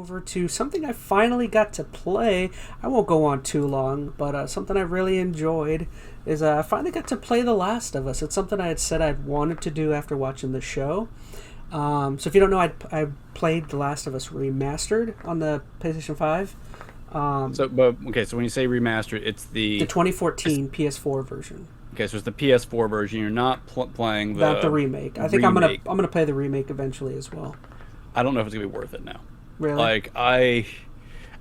over to something I finally got to play. I won't go on too long, but something I really enjoyed is I finally got to play The Last of Us. It's something I had said I'd wanted to do after watching the show. So if you don't know, I played The Last of Us Remastered on the PlayStation 5. So when you say remastered, it's the 2014 PS4 version. Okay, so it's the PS4 version. You're not playing the remake. I think I'm gonna play the remake eventually as well. I don't know if it's gonna be worth it now. Really? Like I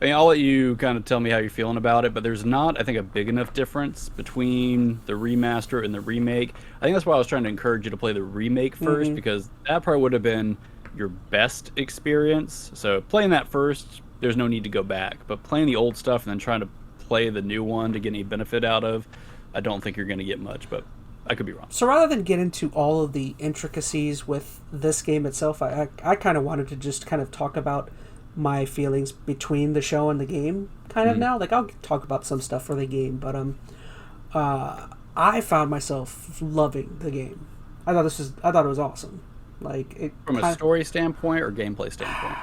mean, I'll let you kind of tell me how you're feeling about it, but there's not, I think, a big enough difference between the remaster and the remake. I think that's why I was trying to encourage you to play the remake first, because that probably would have been your best experience. So playing that first, there's no need to go back. But playing the old stuff and then trying to play the new one to get any benefit out of, I don't think you're going to get much, but I could be wrong. So rather than get into all of the intricacies with this game itself, I kind of wanted to just kind of talk about my feelings between the show and the game kind of now. Like, I'll talk about some stuff for the game, but I found myself loving the game. I thought it was awesome. Like, from a story standpoint or gameplay standpoint?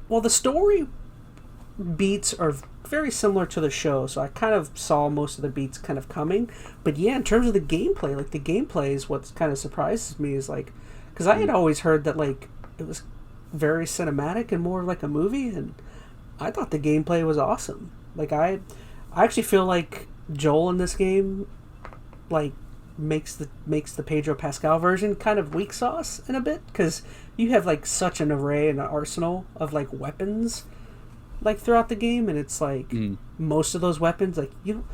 Well, the story beats are very similar to the show, so I kind of saw most of the beats kind of coming. But yeah, in terms of the gameplay, like, the gameplay is what kind of surprises me, is like, because I had always heard that, like, it was very cinematic and more like a movie, and I thought the gameplay was awesome. Like, I actually feel like Joel in this game, like, makes the Pedro Pascal version kind of weak sauce in a bit, because you have, like, such an array and an arsenal of, like, weapons, like, throughout the game, and it's like most of those weapons, like, you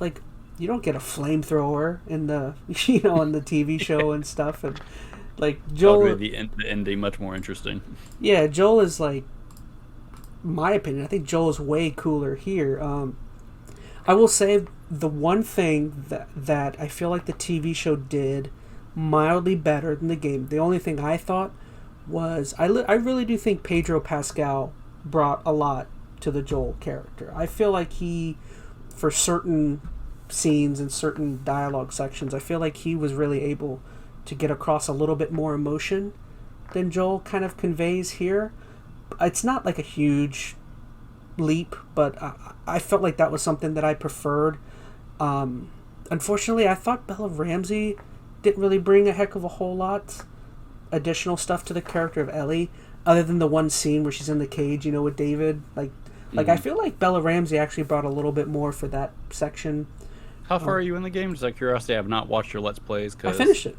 don't get a flamethrower in the in the TV show and stuff, and like Joel, the ending much more interesting. Yeah, Joel is, like, my opinion, I think Joel is way cooler here. I will say the one thing that I feel like the TV show did mildly better than the game. The only thing I thought was I really do think Pedro Pascal brought a lot to the Joel character. I feel like he, for certain scenes and certain dialogue sections, I feel like he was really able to get across a little bit more emotion than Joel kind of conveys here. It's not like a huge leap, but I felt like that was something that I preferred. Unfortunately, I thought Bella Ramsey didn't really bring a heck of a whole lot additional stuff to the character of Ellie, other than the one scene where she's in the cage, with David. Like I feel like Bella Ramsey actually brought a little bit more for that section. How far are you in the game? Just out of curiosity, I have not watched your Let's Plays. I finished it.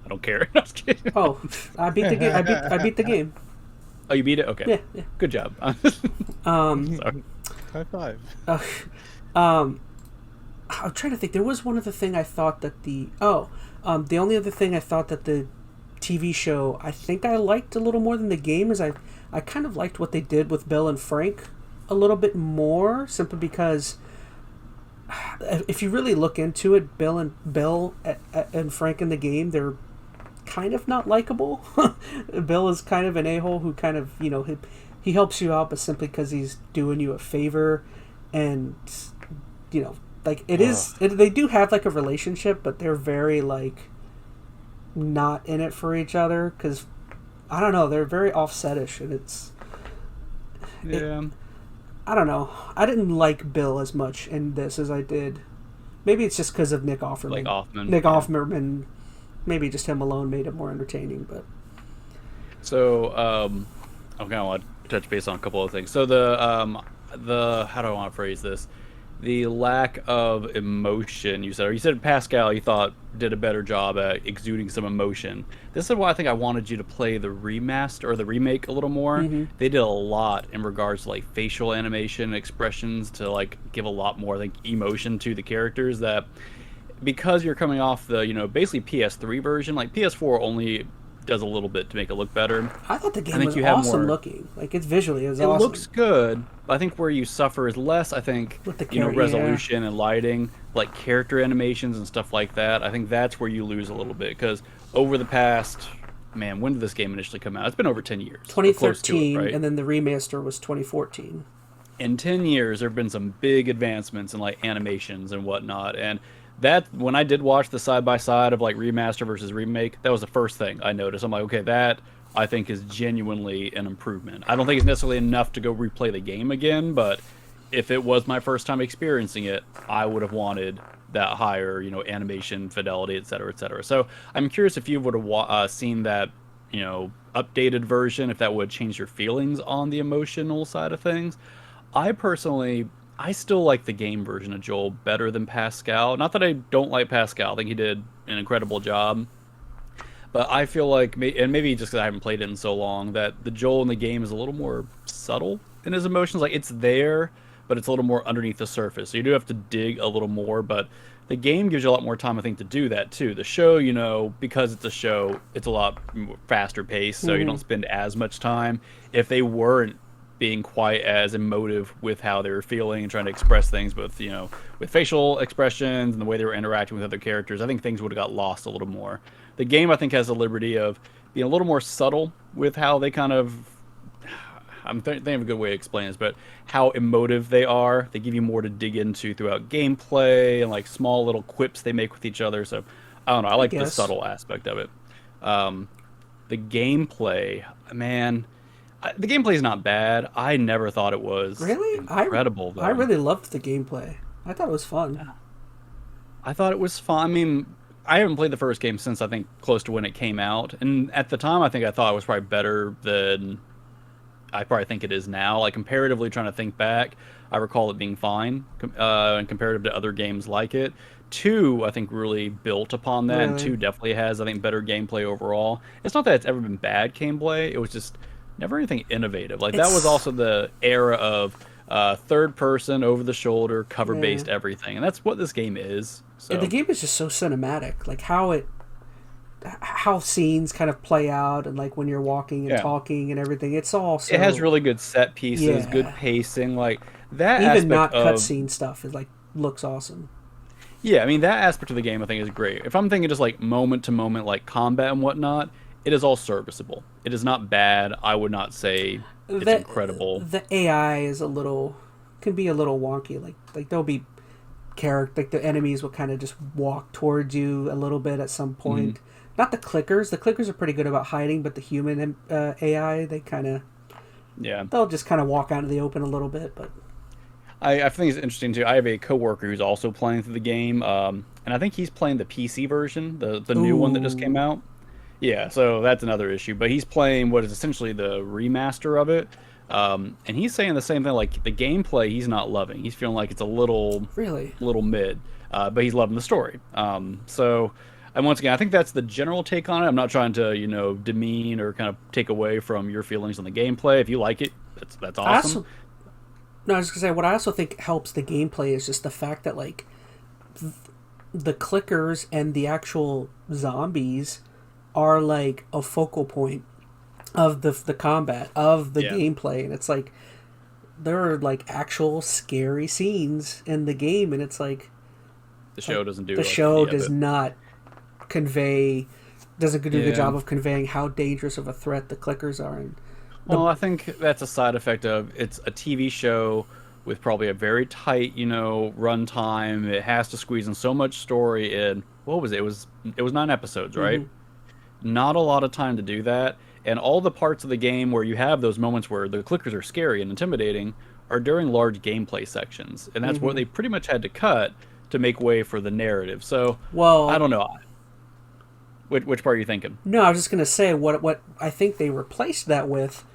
I don't care. I was kidding. Oh, I beat the game. I beat the game. Oh, you beat it? Okay. Yeah. Good job. Sorry. High five. I'm trying to think. There was one other thing I thought that the only other thing I thought that the TV show I think I liked a little more than the game is I kind of liked what they did with Bill and Frank a little bit more, simply because if you really look into it, Bill and Frank in the game, they're kind of not likable. Bill is kind of an a-hole who kind of, he helps you out, but simply because he's doing you a favor, and like they do have like a relationship, but they're very like not in it for each other, because I don't know, they're very offsetish, and I don't know. I didn't like Bill as much in this as I did. Maybe it's just because of Nick Offerman. Nick Offerman, maybe just him alone made it more entertaining. But so I kind of want to touch base on a couple of things. So the how do I want to phrase this? The lack of emotion, you said Pascal, you thought did a better job at exuding some emotion. This is why I think I wanted you to play the remaster or the remake a little more. They did a lot in regards to like facial animation, expressions, to like give a lot more like emotion to the characters, that because you're coming off the basically PS3 version, like PS4 only does a little bit to make it look better. I thought the game was awesome looking. Like, it's visually, it was awesome. It looks good, but I think where you suffer is less, I think, with the resolution and lighting, like character animations and stuff like that. I think that's where you lose a little bit, because over the past, when did this game initially come out? It's been over 10 years. 2013, right? And then the remaster was 2014. In 10 years, there have been some big advancements in like animations and whatnot, and that, when I did watch the side-by-side of like remaster versus remake, that was the first thing I noticed. I'm like, okay, that I think is genuinely an improvement. I don't think it's necessarily enough to go replay the game again, but if it was my first time experiencing it, I would have wanted that higher, animation, fidelity, et cetera, et cetera. So I'm curious if you would have seen that, updated version, if that would change your feelings on the emotional side of things. I still like the game version of Joel better than Pascal. Not that I don't like Pascal. I think he did an incredible job. But I feel like, and maybe just because I haven't played it in so long, that the Joel in the game is a little more subtle in his emotions. Like, it's there, but it's a little more underneath the surface. So you do have to dig a little more, but the game gives you a lot more time, I think, to do that, too. The show, because it's a show, it's a lot faster paced, so you don't spend as much time. If they weren't being quite as emotive with how they were feeling and trying to express things with, with facial expressions and the way they were interacting with other characters, I think things would have got lost a little more. The game, I think, has the liberty of being a little more subtle with how they kind of, I'm thinking of a good way to explain this, but how emotive they are. They give you more to dig into throughout gameplay and like small little quips they make with each other. So I don't know. I like the subtle aspect of it. The gameplay, man, the gameplay is not bad. I never thought it was really incredible. I really loved the gameplay. I thought it was fun. I thought it was fun. I mean, I haven't played the first game since I think close to when it came out, and at the time I thought it was probably better than I probably think it is now. Like, comparatively, trying to think back, I recall it being fine, and comparative to other games like it. 2, I think, really built upon that, and 2 definitely has, I think, better gameplay overall. It's not that it's ever been bad gameplay, it was just never anything innovative. Like, that was also the era of third person, over the shoulder, cover based everything, and that's what this game is. So the game is just so cinematic, like how scenes kind of play out, and like when you're walking and talking and everything. It's all so, it has really good set pieces, good pacing, like that. Even not cutscene stuff is like looks awesome. Yeah, I mean, that aspect of the game I think is great. If I'm thinking just like moment to moment, like combat and whatnot, it is all serviceable. It is not bad. I would not say it's incredible. The AI is can be a little wonky. Like there'll be like the enemies will kind of just walk towards you a little bit at some point. Not the clickers. The clickers are pretty good about hiding, but the human AI, they kind of they'll just kind of walk out into the open a little bit. But I think it's interesting too. I have a coworker who's also playing through the game, and I think he's playing the PC version, the new one that just came out. Yeah, so that's another issue. But he's playing what is essentially the remaster of it. And he's saying the same thing, like the gameplay he's not loving. He's feeling like it's a little mid, but he's loving the story. And once again, I think that's the general take on it. I'm not trying to, demean or kind of take away from your feelings on the gameplay. If you like it, that's awesome. I was gonna say, what I also think helps the gameplay is just the fact that like the clickers and the actual zombies are like a focal point of the combat, of the gameplay, and it's like there are like actual scary scenes in the game, and it's like the show doesn't do the show does not doesn't do a good job of conveying how dangerous of a threat the clickers are. And well, I think that's a side effect of it's a TV show with probably a very tight, run time. It has to squeeze in so much story in. What was it? It was 9 episodes, right? Not a lot of time to do that. And all the parts of the game where you have those moments where the clickers are scary and intimidating are during large gameplay sections. And that's what they pretty much had to cut to make way for the narrative. So, I don't know. Which part are you thinking? No, I was just going to say what I think they replaced that with,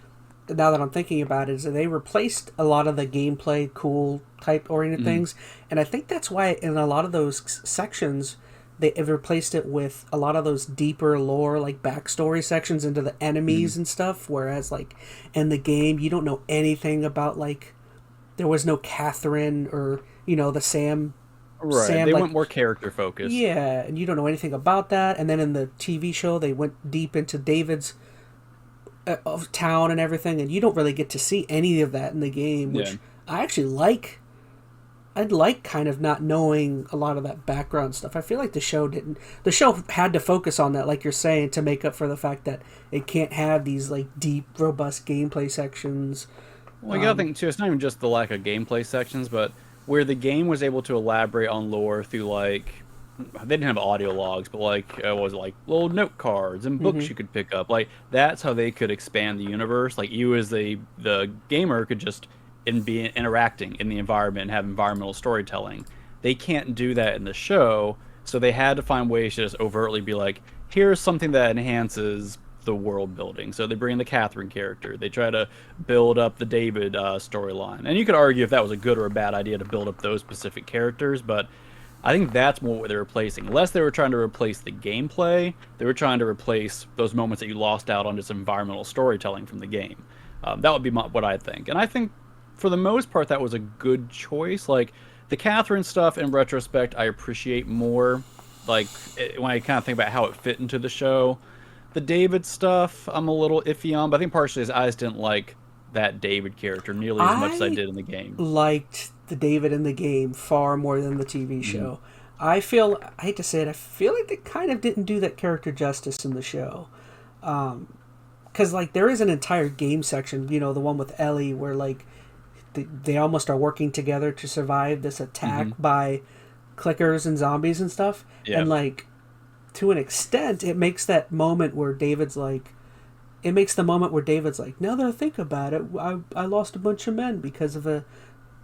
now that I'm thinking about it, is that they replaced a lot of the gameplay cool type oriented things. And I think that's why in a lot of those sections, they have replaced it with a lot of those deeper lore, like backstory sections into the enemies and stuff. Whereas, like, in the game, you don't know anything about, like, there was no Catherine or, the Sam. Right, Sam, they went more character focused. Yeah, and you don't know anything about that. And then in the TV show, they went deep into David's of town and everything, and you don't really get to see any of that in the game, which I actually like. I'd like kind of not knowing a lot of that background stuff. I feel like the show had to focus on that, like you're saying, to make up for the fact that it can't have these like deep, robust gameplay sections. Well, you gotta think too, it's not even just the lack of gameplay sections, but where the game was able to elaborate on lore through like they didn't have audio logs, but like it was like little note cards and books you could pick up. Like that's how they could expand the universe. Like you as the gamer could just be interacting in the environment and have environmental storytelling. They can't do that in the show, so they had to find ways to just overtly be like, here's something that enhances the world building. So they bring in the Catherine character. They try to build up the David storyline. And you could argue if that was a good or a bad idea to build up those specific characters, but I think that's more what they're replacing. Unless they were trying to replace the gameplay, they were trying to replace those moments that you lost out on just environmental storytelling from the game. That would be what I think. And I think for the most part that was a good choice. Like the Catherine stuff in retrospect I appreciate more. Like when I kind of think about how it fit into the show. The David stuff, I'm a little iffy on, but I think partially is I just didn't like that David character nearly as much as I did in the game. Liked the David in the game far more than the TV show. I hate to say it, I feel like they kind of didn't do that character justice in the show. Because, like, there is an entire game section, the one with Ellie, where, like, they almost are working together to survive this attack by clickers and zombies and stuff. Yeah. And, like, to an extent, it makes that moment where David's like, now that I think about it, I lost a bunch of men because of an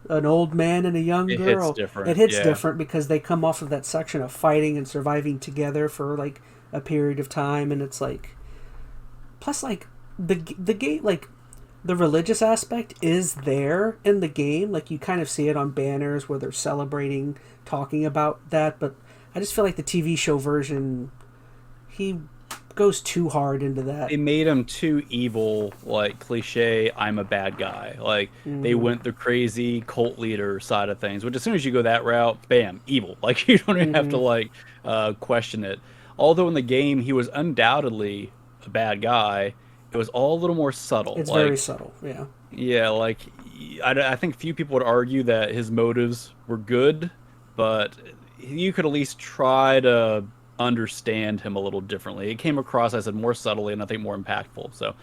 old man and a young girl. It hits different. It hits different because they come off of that section of fighting and surviving together for like a period of time, and it's like, plus like the game, like the religious aspect is there in the game. Like you kind of see it on banners where they're celebrating, talking about that, but I just feel like the TV show version, he goes too hard into that. They made him too evil, like cliche, I'm a bad guy. Like they went the crazy cult leader side of things, which as soon as you go that route, bam, evil. Like you don't even have to like question it. Although in the game he was undoubtedly a bad guy, it was all a little more subtle. It's very subtle, yeah. Yeah, like I think few people would argue that his motives were good, but you could at least try to understand him a little differently. It came across, I said, more subtly and I think more impactful. So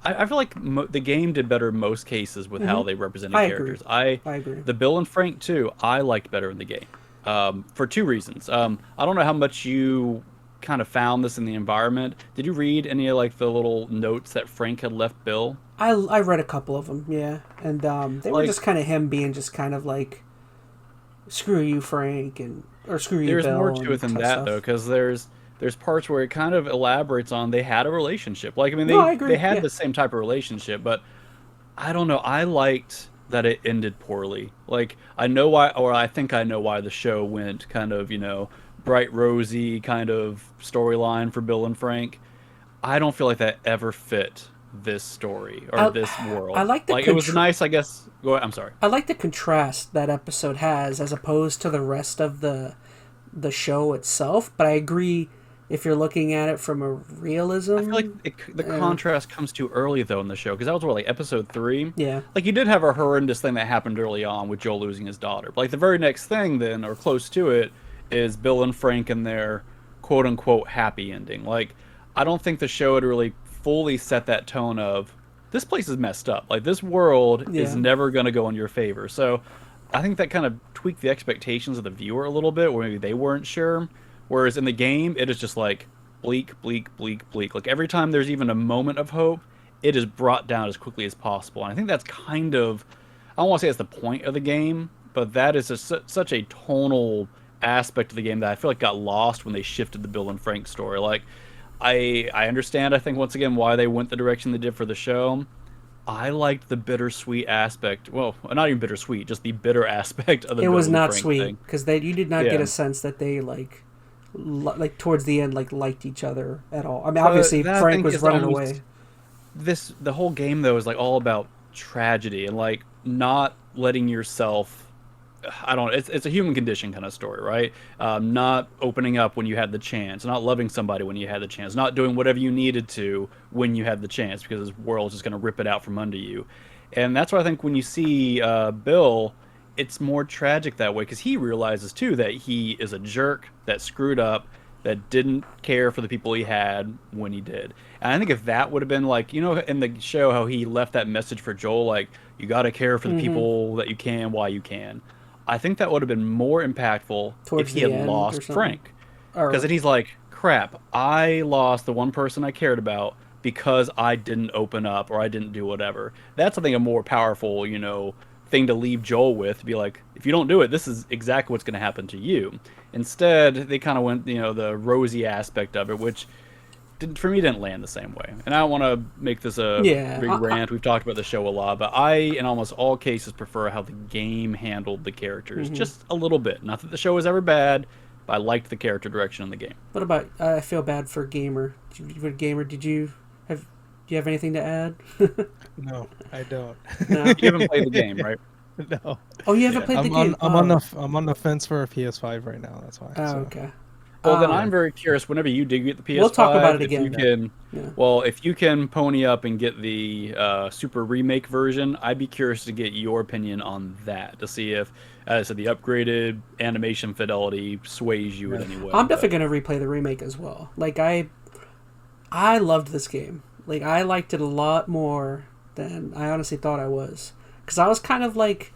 I feel like the game did better in most cases with how they represented characters. I agree. The Bill and Frank too, I liked better in the game for two reasons. I don't know how much you kind of found this in the environment. Did you read any of like the little notes that Frank had left Bill? I read a couple of them, yeah. And they were just kind of him being just kind of like, screw you, Frank, or screw you, Bill. There's more to it than that, though, because there's parts where it kind of elaborates on they had a relationship. Like, I mean, they had the same type of relationship, but I don't know. I liked that it ended poorly. Like, I know why, or I think I know why the show went kind of, bright, rosy kind of storyline for Bill and Frank. I don't feel like that ever fit this story or this world. I like it was nice, I guess. Go ahead, I'm sorry. I like the contrast that episode has as opposed to the rest of the show itself, but I agree if you're looking at it from a realism. I feel like the contrast comes too early though in the show, because that was like episode 3. Yeah. Like you did have a horrendous thing that happened early on with Joel losing his daughter, but like the very next thing then, or close to it, is Bill and Frank and their quote unquote happy ending. Like I don't think the show had really fully set that tone of this place is messed up. Like this world is never going to go in your favor. So I think that kind of tweaked the expectations of the viewer a little bit, where maybe they weren't sure. Whereas in the game, it is just like bleak, bleak, bleak, bleak. Like every time there's even a moment of hope, it is brought down as quickly as possible. And I think that's kind of, I don't want to say it's the point of the game, but that is such a tonal aspect of the game that I feel like got lost when they shifted the Bill and Frank story. Like, I understand, I think, once again, why they went the direction they did for the show. I liked the bittersweet aspect. Well, not even bittersweet, just the bitter aspect of the Bill and Frank thing. It was not sweet, because you did not get a sense that they, like towards the end, like, liked each other at all. I mean, obviously, Frank was running away. The whole game, though, is, like, all about tragedy and, like, not letting yourself... it's a human condition kind of story, right? Not opening up when you had the chance, not loving somebody when you had the chance, not doing whatever you needed to when you had the chance, because this world's just going to rip it out from under you. And that's why I think when you see Bill, it's more tragic that way, because he realizes too that he is a jerk that screwed up, that didn't care for the people he had when he did. And I think if that would have been like, in the show how he left that message for Joel, like, you got to care for the people that you can while you can. I think that would have been more impactful if he had lost Frank. Because then he's like, crap, I lost the one person I cared about because I didn't open up or I didn't do whatever. That's, I think, a more powerful, thing to leave Joel with. To be like, if you don't do it, this is exactly what's going to happen to you. Instead, they kind of went, the rosy aspect of it, which for me didn't land the same way. And I don't want to make this a big rant. We've talked about the show a lot, but I, in almost all cases, prefer how the game handled the characters just a little bit. Not that the show was ever bad, but I liked the character direction in the game. What about? I feel bad for Gamer. Gamer, do you have anything to add? No, I don't. No? You haven't played the game, right? No. Oh, you haven't played the game. I'm on the fence for a PS5 right now. That's why. Oh, okay. Well, then I'm very curious. Whenever you do get the PS5, we'll talk about it again. If you can pony up and get the Super Remake version, I'd be curious to get your opinion on that to see if, as I said, the upgraded animation fidelity sways you in any way. I'm definitely gonna replay the remake as well. Like I loved this game. Like I liked it a lot more than I honestly thought I was, because I was kind of like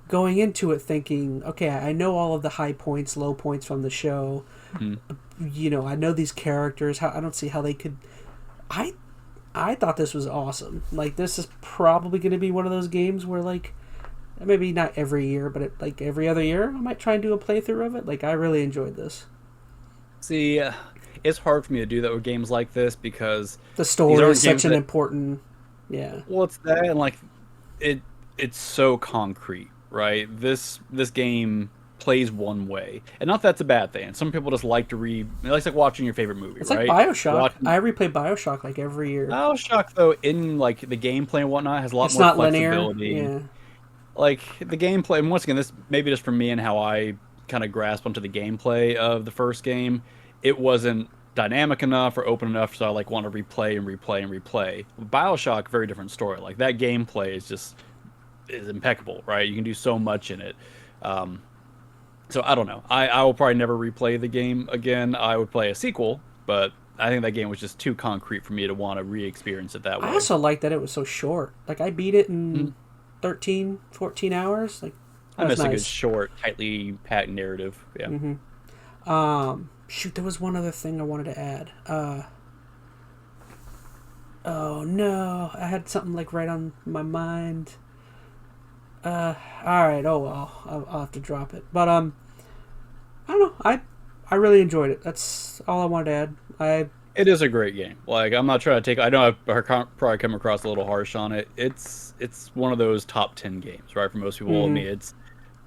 going into it thinking, okay, I know all of the high points, low points from the show. I know these characters. I don't see how they could. I thought this was awesome. Like, this is probably going to be one of those games where, like, maybe not every year, but like every other year, I might try and do a playthrough of it. Like, I really enjoyed this. See, it's hard for me to do that with games like this because the story is such an important. Yeah. Well, it's that, and like, it's so concrete, right? This game plays one way, and not that's a bad thing. Some people just like to it's like watching your favorite movie. It's right? Like BioShock. I replay BioShock like every year. BioShock, though, in like the gameplay and whatnot, has a lot it's more not flexibility. Linear. Yeah. Like the gameplay, and once again, this maybe just for me and how I kind of grasp onto the gameplay of the first game, it wasn't dynamic enough or open enough, so I like want to replay and replay and replay. BioShock, very different story. Like that gameplay is impeccable, right? You can do so much in it. So I don't know. I will probably never replay the game again. I would play a sequel, but I think that game was just too concrete for me to want to re-experience it that way. I also like that it was so short. Like, I beat it in 13, 14 hours. Like, I miss a good, short, tightly packed narrative. Yeah. Shoot, there was one other thing I wanted to add. Oh, no. I had something, like, right on my mind. Alright, oh well, I'll have to drop it. But, I don't know, I really enjoyed it. That's all I wanted to add. It is a great game. Like, I'm not trying to take, I know I've probably come across a little harsh on it. It's one of those top 10 games, right, for most people. I mean,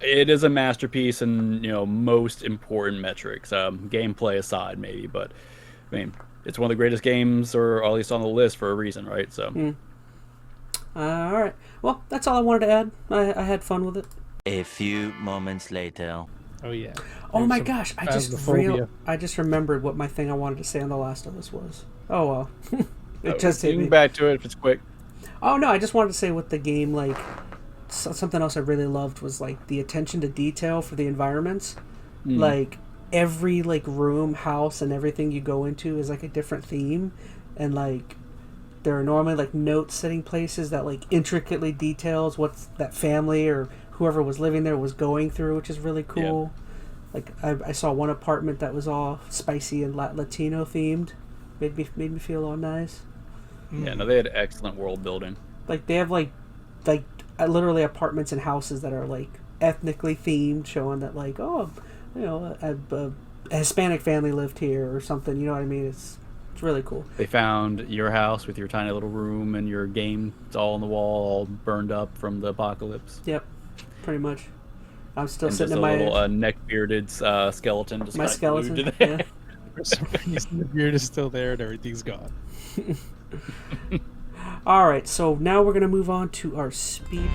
it is a masterpiece in, most important metrics, gameplay aside, maybe, but, I mean, it's one of the greatest games, or at least on the list for a reason, right, so... Alright. Well, that's all I wanted to add. I had fun with it. A few moments later. Oh yeah. Oh my gosh, I just remembered what my thing I wanted to say on The Last of Us was. Oh well. It just hit me. Back to it if it's quick. Oh no, I just wanted to say with the game, like, something else I really loved was like the attention to detail for the environments. Like every like room, house, and everything you go into is like a different theme, and like there are normally like note-setting places that like intricately details what that family or whoever was living there was going through, which is really cool. Yeah. Like I saw one apartment that was all spicy and Latino themed. Made me feel all nice. Yeah, no, they had excellent world building. Like they have like literally apartments and houses that are like ethnically themed, showing that like a Hispanic family lived here or something. You know what I mean? It's really cool. They found your house with your tiny little room and your game. It's all on the wall, all burned up from the apocalypse. Yep, pretty much. I'm still and sitting just in my little neck-bearded skeleton. Just my skeleton. Yeah. For some reason, the beard is still there and everything's gone. All right, so now we're gonna move on to our speed.